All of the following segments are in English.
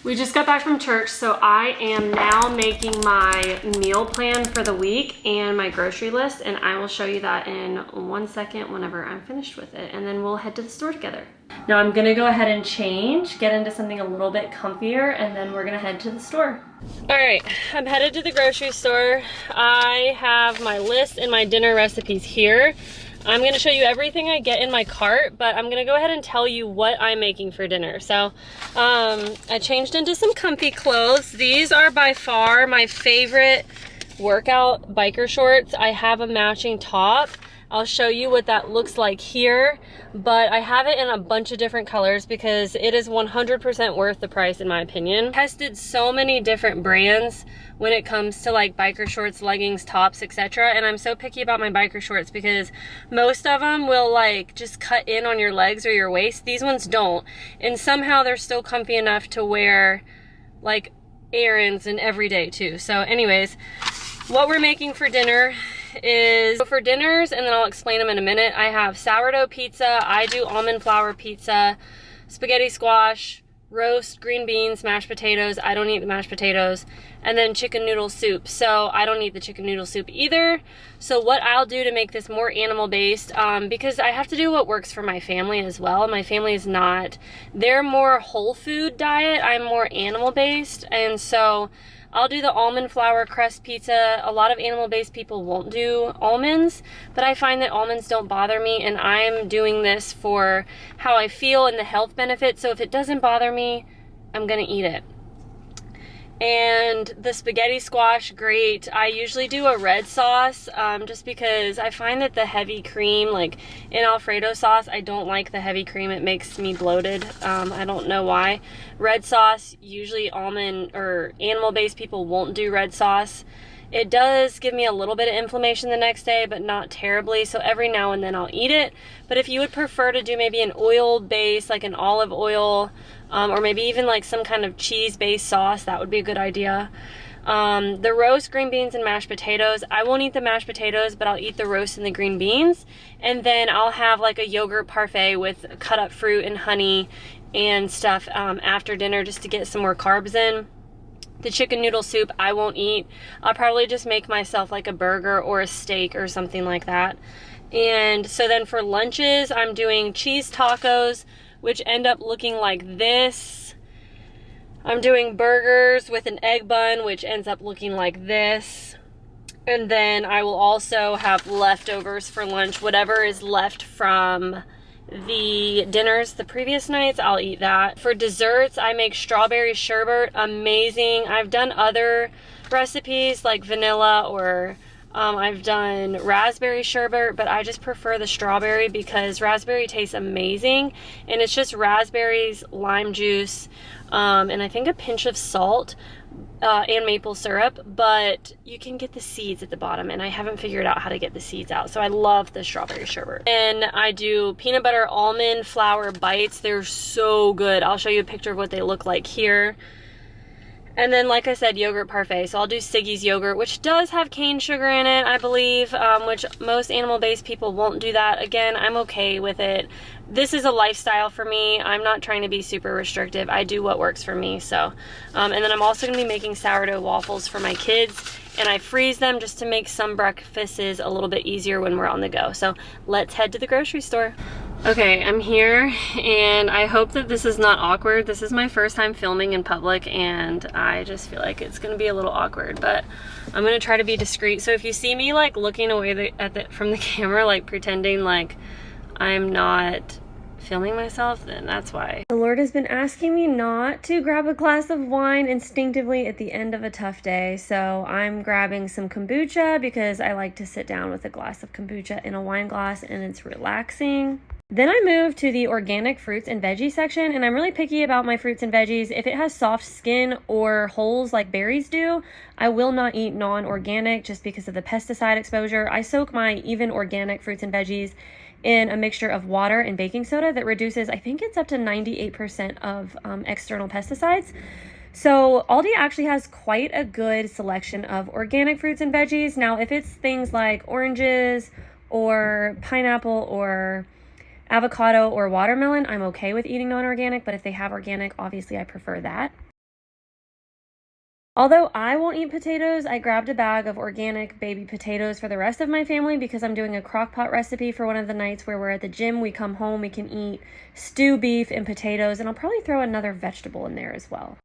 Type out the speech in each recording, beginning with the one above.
We just got back from church, so I am now making my meal plan for the week and my grocery list, and I will show you that in 1 second whenever I'm finished with it, and then we'll head to the store together. Now I'm gonna go ahead and change, get into something a little bit comfier, and then we're gonna head to the store. All right, I'm headed to the grocery store. I have my list and my dinner recipes here. I'm gonna show you everything I get in my cart, but I'm gonna go ahead and tell you what I'm making for dinner. So I changed into some comfy clothes. These are by far my favorite workout biker shorts. I have a matching top. I'll show you what that looks like here, but I have it in a bunch of different colors because it is 100% worth the price in my opinion. Tested so many different brands when it comes to like biker shorts, leggings, tops, etc. And I'm so picky about my biker shorts because most of them will like just cut in on your legs or your waist. These ones don't. And somehow they're still comfy enough to wear like errands and every day too. So anyways, what we're making for dinner is for dinners, and then I'll explain them in a minute. I have sourdough pizza, I do almond flour pizza, spaghetti squash, roast green beans, mashed potatoes. I don't eat the mashed potatoes, and then chicken noodle soup. So I don't eat the chicken noodle soup either. So what I'll do to make this more animal based, because I have to do what works for my family as well. My family is not, they're more whole food diet, I'm more animal based, and so I'll do the almond flour crust pizza. A lot of animal-based people won't do almonds, but I find that almonds don't bother me, and I'm doing this for how I feel and the health benefits. So if it doesn't bother me, I'm gonna eat it. And the spaghetti squash, great. I usually do a red sauce just because I find that the heavy cream, like in Alfredo sauce, I don't like the heavy cream. It makes me bloated. I don't know why. Red sauce, usually almond or animal-based people won't do red sauce. It does give me a little bit of inflammation the next day, but not terribly. So every now and then I'll eat it. But if you would prefer to do maybe an oil base, like an olive oil, or maybe even like some kind of cheese-based sauce, that would be a good idea. The roast green beans and mashed potatoes, I won't eat the mashed potatoes, but I'll eat the roast and the green beans. And then I'll have like a yogurt parfait with cut up fruit and honey and stuff after dinner just to get some more carbs in. The chicken noodle soup I won't eat. I'll probably just make myself like a burger or a steak or something like that. And so then for lunches, I'm doing cheese tacos, which end up looking like this. I'm doing burgers with an egg bun, which ends up looking like this. And then I will also have leftovers for lunch. Whatever is left from the dinners the previous nights, I'll eat that. For desserts, I make strawberry sherbet, amazing. I've done other recipes like vanilla, or I've done raspberry sherbet, but I just prefer the strawberry because raspberry tastes amazing, and it's just raspberries, lime juice, and I think a pinch of salt and maple syrup, but you can get the seeds at the bottom, and I haven't figured out how to get the seeds out, so I love the strawberry sherbet. And I do peanut butter almond flour bites. They're so good. I'll show you a picture of what they look like here. And then, like I said, yogurt parfait. So I'll do Siggy's yogurt, which does have cane sugar in it, I believe, which most animal-based people won't do that. Again, I'm okay with it. This is a lifestyle for me. I'm not trying to be super restrictive. I do what works for me. So, and then I'm also going to be making sourdough waffles for my kids, and I freeze them just to make some breakfasts a little bit easier when we're on the go. So let's head to the grocery store. Okay, I'm here, and I hope that this is not awkward. This is my first time filming in public, and I just feel like it's gonna be a little awkward, but I'm gonna try to be discreet. So if you see me like looking away from the camera, like pretending like I'm not filming myself, then that's why. The Lord has been asking me not to grab a glass of wine instinctively at the end of a tough day, so I'm grabbing some kombucha because I like to sit down with a glass of kombucha in a wine glass, and it's relaxing. Then I moved to the organic fruits and veggies section, and I'm really picky about my fruits and veggies. If it has soft skin or holes like berries do, I will not eat non-organic just because of the pesticide exposure. I soak my even organic fruits and veggies in a mixture of water and baking soda that reduces, I think it's up to 98% of external pesticides. So Aldi actually has quite a good selection of organic fruits and veggies. Now, if it's things like oranges or pineapple or avocado or watermelon, I'm okay with eating non-organic, but if they have organic, obviously I prefer that. Although I won't eat potatoes, I grabbed a bag of organic baby potatoes for the rest of my family because I'm doing a crock pot recipe for one of the nights where we're at the gym. We come home, we can eat stew beef and potatoes, and I'll probably throw another vegetable in there as well.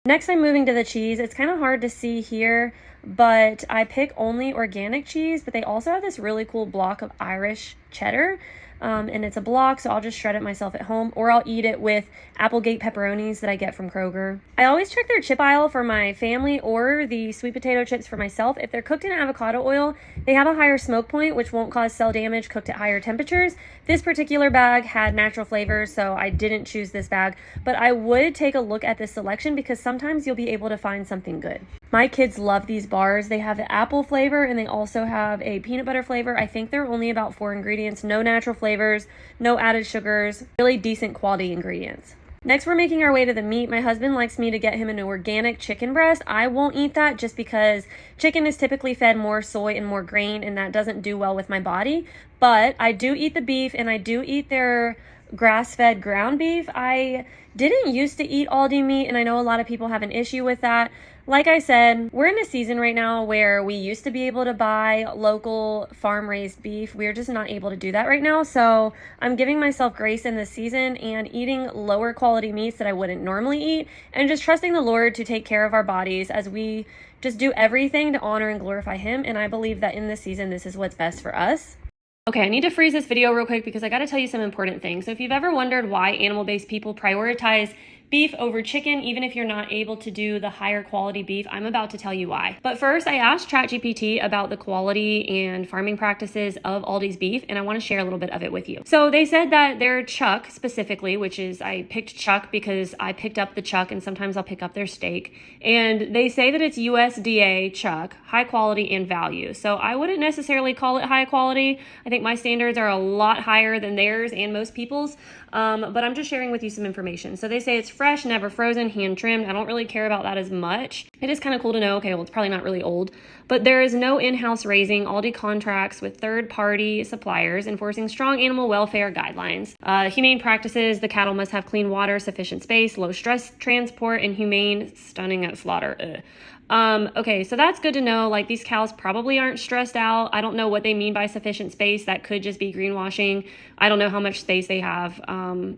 Next, I'm moving to the cheese. It's kind of hard to see here, but I pick only organic cheese, but they also have this really cool block of Irish cheddar. And it's a block, so I'll just shred it myself at home, or I'll eat it with Applegate pepperonis that I get from Kroger. I always check their chip aisle for my family or the sweet potato chips for myself. If they're cooked in avocado oil, they have a higher smoke point, which won't cause cell damage cooked at higher temperatures. This particular bag had natural flavors, so I didn't choose this bag, but I would take a look at this selection because sometimes you'll be able to find something good. My kids love these bars. They have the apple flavor and they also have a peanut butter flavor. I think they're only about 4 ingredients, no natural flavors, no added sugars, really decent quality ingredients. Next, we're making our way to the meat. My husband likes me to get him an organic chicken breast. I won't eat that just because chicken is typically fed more soy and more grain, and that doesn't do well with my body. But I do eat the beef, and I do eat their grass-fed ground beef. I didn't used to eat Aldi meat, and I know a lot of people have an issue with that. Like I said, we're in a season right now where we used to be able to buy local farm-raised beef. We're just not able to do that right now. So I'm giving myself grace in this season and eating lower quality meats that I wouldn't normally eat, and just trusting the Lord to take care of our bodies as we just do everything to honor and glorify Him. And I believe that in this season, this is what's best for us. Okay, I need to freeze this video real quick because I got to tell you some important things. So if you've ever wondered why animal-based people prioritize beef over chicken, even if you're not able to do the higher quality beef, I'm about to tell you why. But first, I asked ChatGPT about the quality and farming practices of Aldi's beef, and I want to share a little bit of it with you. So they said that their chuck specifically, which is, I picked chuck because I picked up the chuck and sometimes I'll pick up their steak, and they say that it's USDA chuck, high quality and value. So I wouldn't necessarily call it high quality. I think my standards are a lot higher than theirs and most people's, but I'm just sharing with you some information. So they say it's fresh, never frozen, hand trimmed. I don't really care about that as much. It is kind of cool to know, okay, well, it's probably not really old, but there is no in-house raising. Aldi contracts with third-party suppliers enforcing strong animal welfare guidelines. Humane practices, the cattle must have clean water, sufficient space, low stress transport, and humane stunning at slaughter. Okay, so that's good to know. Like, these cows probably aren't stressed out. I don't know what they mean by sufficient space. That could just be greenwashing. I don't know how much space they have.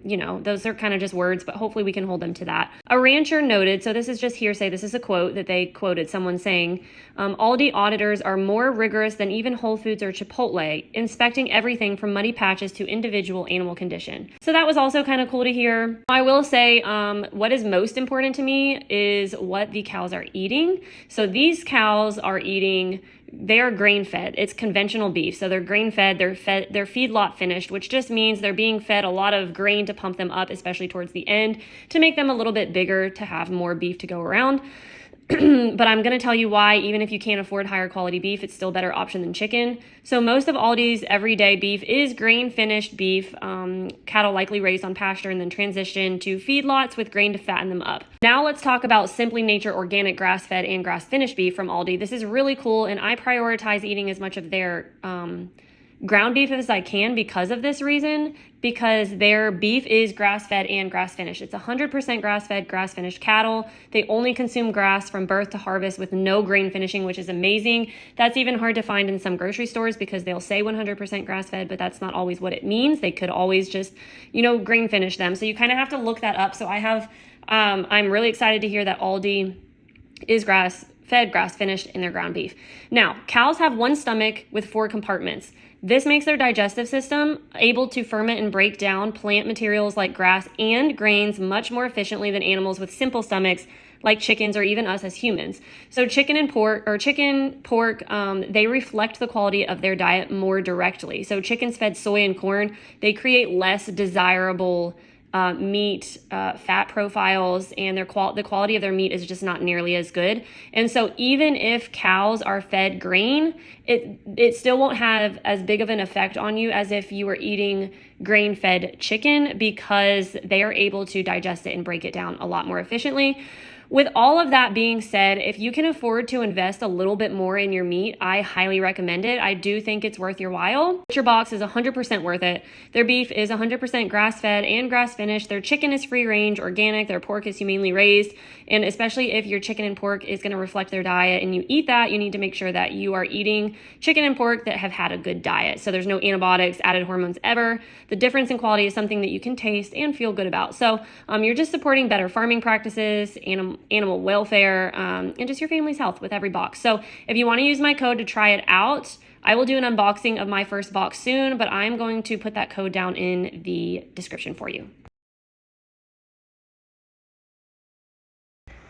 You know, those are kind of just words, but hopefully we can hold them to that. A rancher noted, so this is just hearsay. This is a quote that they quoted, someone saying, Aldi auditors are more rigorous than even Whole Foods or Chipotle, inspecting everything from muddy patches to individual animal condition. So that was also kind of cool to hear. I will say, what is most important to me is what the cows are eating. So these cows are eating, they are grain fed. It's conventional beef. So they're grain fed, they're feedlot finished, which just means they're being fed a lot of grain to pump them up, especially towards the end, to make them a little bit bigger, to have more beef to go around. But I'm going to tell you why, even if you can't afford higher quality beef, it's still a better option than chicken. So most of Aldi's everyday beef is grain finished beef, cattle likely raised on pasture and then transitioned to feedlots with grain to fatten them up. Now let's talk about Simply Nature organic grass-fed and grass-finished beef from Aldi. This is really cool, and I prioritize eating as much of their ground beef as I can because of this reason, because their beef is grass-fed and grass-finished. It's 100% grass-fed, grass-finished cattle. They only consume grass from birth to harvest with no grain finishing, which is amazing. That's even hard to find in some grocery stores because they'll say 100% grass-fed, but that's not always what it means. They could always just, you know, grain finish them. So you kind of have to look that up. So I have, I'm really excited to hear that Aldi is grass-fed, grass-finished in their ground beef. Now, cows have one stomach with 4 compartments. This makes their digestive system able to ferment and break down plant materials like grass and grains much more efficiently than animals with simple stomachs like chickens or even us as humans. So chicken, pork, they reflect the quality of their diet more directly. So chickens fed soy and corn, they create less desirable meat fat profiles, and the quality of their meat is just not nearly as good. And so even if cows are fed grain, it still won't have as big of an effect on you as if you were eating grain-fed chicken because they are able to digest it and break it down a lot more efficiently. With all of that being said, if you can afford to invest a little bit more in your meat, I highly recommend it. I do think it's worth your while. Butcher Box is 100% worth it. Their beef is 100% grass-fed and grass-finished. Their chicken is free-range, organic. Their pork is humanely raised. And especially if your chicken and pork is going to reflect their diet and you eat that, you need to make sure that you are eating chicken and pork that have had a good diet. So there's no antibiotics, added hormones ever. The difference in quality is something that you can taste and feel good about. So you're just supporting better farming practices, animal welfare, and just your family's health with every box. So if you want to use my code to try it out, I will do an unboxing of my first box soon, but I'm going to put that code down in the description for you.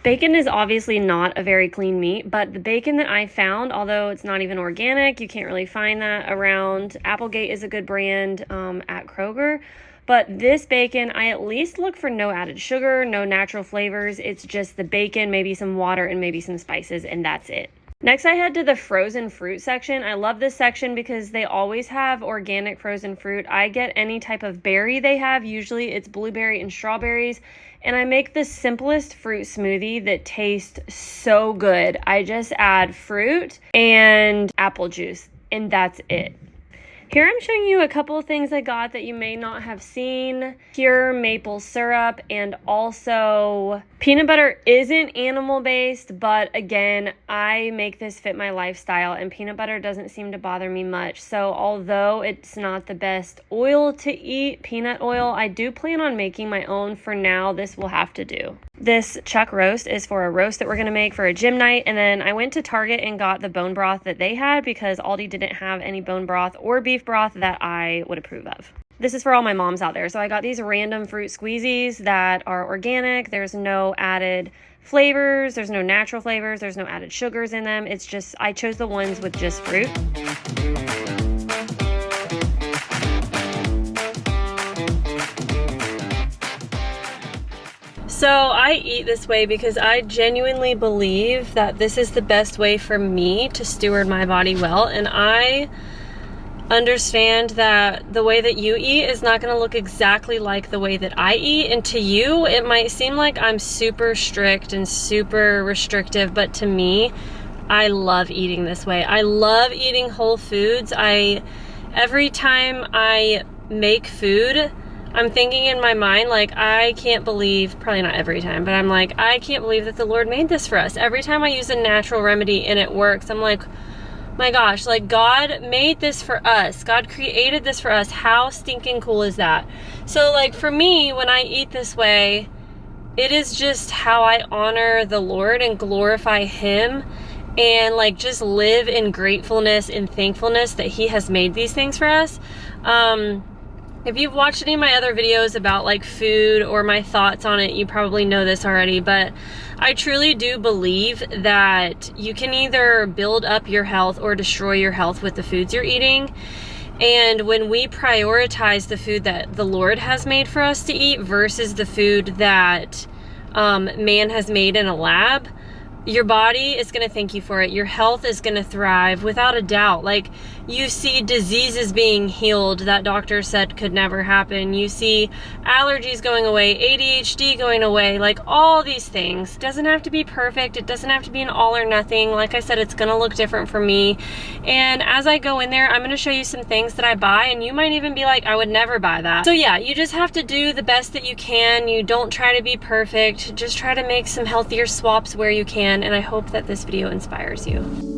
Bacon is obviously not a very clean meat, but the bacon that I found, although it's not even organic, you can't really find that around. Applegate is a good brand at Kroger. But this bacon, I at least look for no added sugar, no natural flavors. It's just the bacon, maybe some water, and maybe some spices, and that's it. Next, I head to the frozen fruit section. I love this section because they always have organic frozen fruit. I get any type of berry they have. Usually it's blueberry and strawberries. And I make the simplest fruit smoothie that tastes so good. I just add fruit and apple juice, and that's it. Here I'm showing you a couple of things I got that you may not have seen. Pure maple syrup, and also peanut butter isn't animal-based, but again, I make this fit my lifestyle, and peanut butter doesn't seem to bother me much. So although it's not the best oil to eat, peanut oil, I do plan on making my own. For now, this will have to do. This chuck roast is for a roast that we're going to make for a gym night, and then I went to Target and got the bone broth that they had because Aldi didn't have any bone broth or beef broth that I would approve of. This is for all my moms out there. So I got these random fruit squeezies that are organic. There's no added flavors, there's no natural flavors, there's no added sugars in them. It's just, I chose the ones with just fruit. So I eat this way because I genuinely believe that this is the best way for me to steward my body well, and I understand that the way that you eat is not going to look exactly like the way that I eat, and to you it might seem like I'm super strict and super restrictive, but to me, I love eating this way. I love eating whole foods. Every time I make food, I'm thinking in my mind, like, I can't believe, probably not every time, but I'm like, I can't believe that the Lord made this for us. Every time I use a natural remedy and it works, I'm like, my gosh, like, God made this for us. God created this for us. How stinking cool is that? So, like, for me, when I eat this way, it is just how I honor the Lord and glorify Him, and, like, just live in gratefulness and thankfulness that He has made these things for us. If you've watched any of my other videos about like food or my thoughts on it, you probably know this already, but I truly do believe that you can either build up your health or destroy your health with the foods you're eating. And when we prioritize the food that the Lord has made for us to eat versus the food that man has made in a lab, your body is going to thank you for it. Your health is going to thrive without a doubt. Like, you see diseases being healed that doctors said could never happen. You see allergies going away, ADHD going away, like all these things. It doesn't have to be perfect. It doesn't have to be an all or nothing. Like I said, it's going to look different for me. And as I go in there, I'm going to show you some things that I buy, and you might even be like, I would never buy that. So yeah, you just have to do the best that you can. You don't try to be perfect. Just try to make some healthier swaps where you can. And I hope that this video inspires you.